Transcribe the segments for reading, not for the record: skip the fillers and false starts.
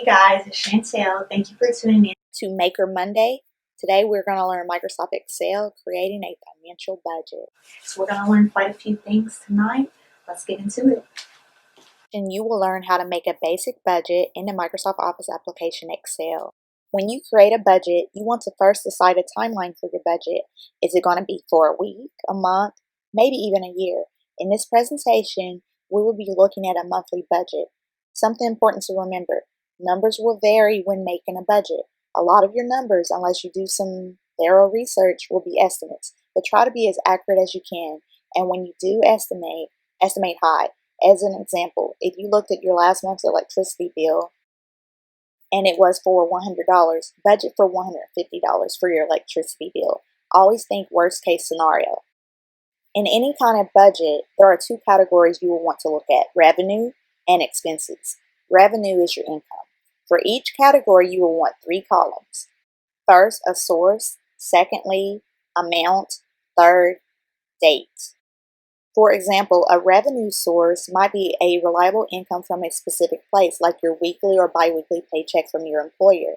guys, it's Chantel. Thank you for tuning in to Maker Monday. Today we're going to learn Microsoft Excel, creating a financial budget. So we're going to learn quite a few things tonight. Let's get into it. And you will learn how to make a basic budget in the Microsoft Office application Excel. When you create a budget, you want to first decide a timeline for your budget. Is it going to be for a week, a month, maybe even a year? In this presentation, we will be looking at a monthly budget. Something important to remember, numbers will vary when making a budget. A lot of your numbers, unless you do some thorough research, will be estimates, but try to be as accurate as you can. And when you do estimate high. As an example, if you looked at your last month's electricity bill and it was for $100, budget for $150 for your electricity bill. Always think worst case scenario. In any kind of budget, there are two categories you will want to look at, revenue and expenses. Revenue is your income. For each category, you will want three columns. First, a source. Secondly, amount. Third, date. For example, a revenue source might be a reliable income from a specific place, like your weekly or biweekly paycheck from your employer.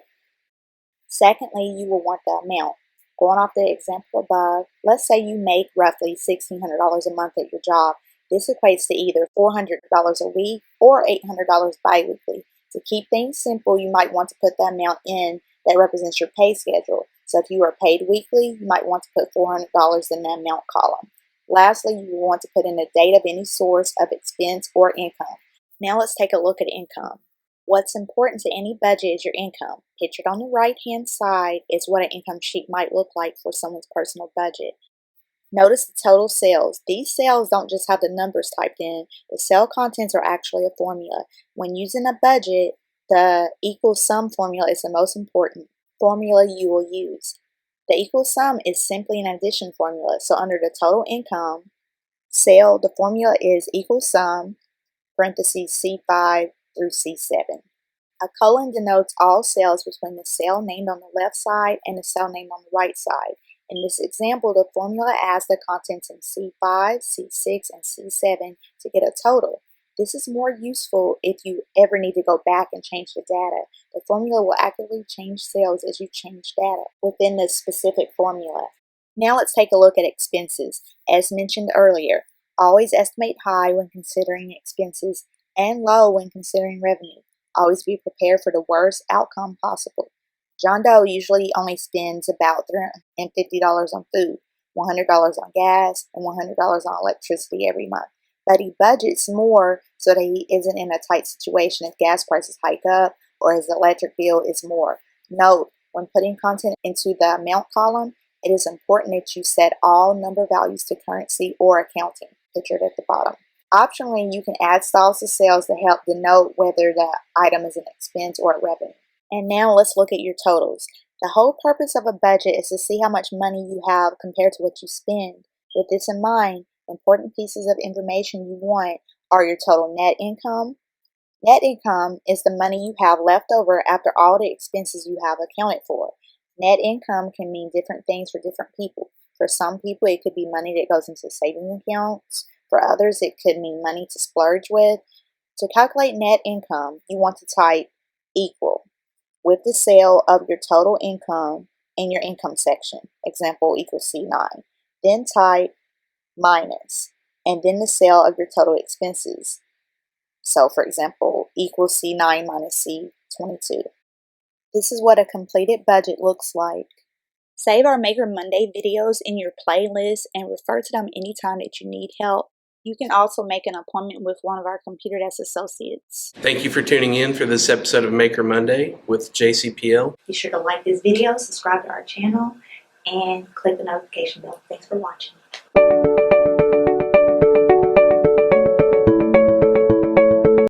Secondly, you will want the amount. Going off the example above, let's say you make roughly $1,600 a month at your job. This equates to either $400 a week or $800 biweekly. To keep things simple, you might want to put the amount in that represents your pay schedule. So if you are paid weekly, you might want to put $400 in the amount column. Lastly, you will want to put in a date of any source of expense or income. Now let's take a look at income. What's important to any budget is your income. Pictured on the right-hand side is what an income sheet might look like for someone's personal budget. Notice the total sales. These cells don't just have the numbers typed in. The cell contents are actually a formula. When using a budget, the equal sum formula is the most important formula you will use. The equal sum is simply an addition formula. So under the total income cell, the formula is equal sum, parentheses C5 through C7. A colon denotes all cells between the cell named on the left side and the cell named on the right side. In this example, the formula adds the contents in C5, C6, and C7 to get a total. This is more useful if you ever need to go back and change the data. The formula will accurately change cells as you change data within the specific formula. Now let's take a look at expenses. As mentioned earlier, always estimate high when considering expenses and low when considering revenue. Always be prepared for the worst outcome possible. John Doe usually only spends about $350 on food, $100 on gas, and $100 on electricity every month. But he budgets more so that he isn't in a tight situation if gas prices hike up or his electric bill is more. Note, when putting content into the amount column, it is important that you set all number values to currency or accounting, pictured at the bottom. Optionally, you can add styles to cells to help denote whether the item is an expense or a revenue. And now let's look at your totals. The whole purpose of a budget is to see how much money you have compared to what you spend. With this in mind, important pieces of information you want are your total net income. Net income is the money you have left over after all the expenses you have accounted for. Net income can mean different things for different people. For some people, it could be money that goes into savings accounts. For others, it could mean money to splurge with. To calculate net income, you want to type equal with the cell of your total income in your income section. Example equals C9. Then type minus, and then the cell of your total expenses. So for example, equals C9 minus C22. This is what a completed budget looks like. Save our Maker Monday videos in your playlist and refer to them anytime that you need help. You can also make an appointment with one of our Computer Desk associates. Thank you for tuning in for this episode of Maker Monday with JCPL. Be sure to like this video, subscribe to our channel, and click the notification bell. Thanks for watching.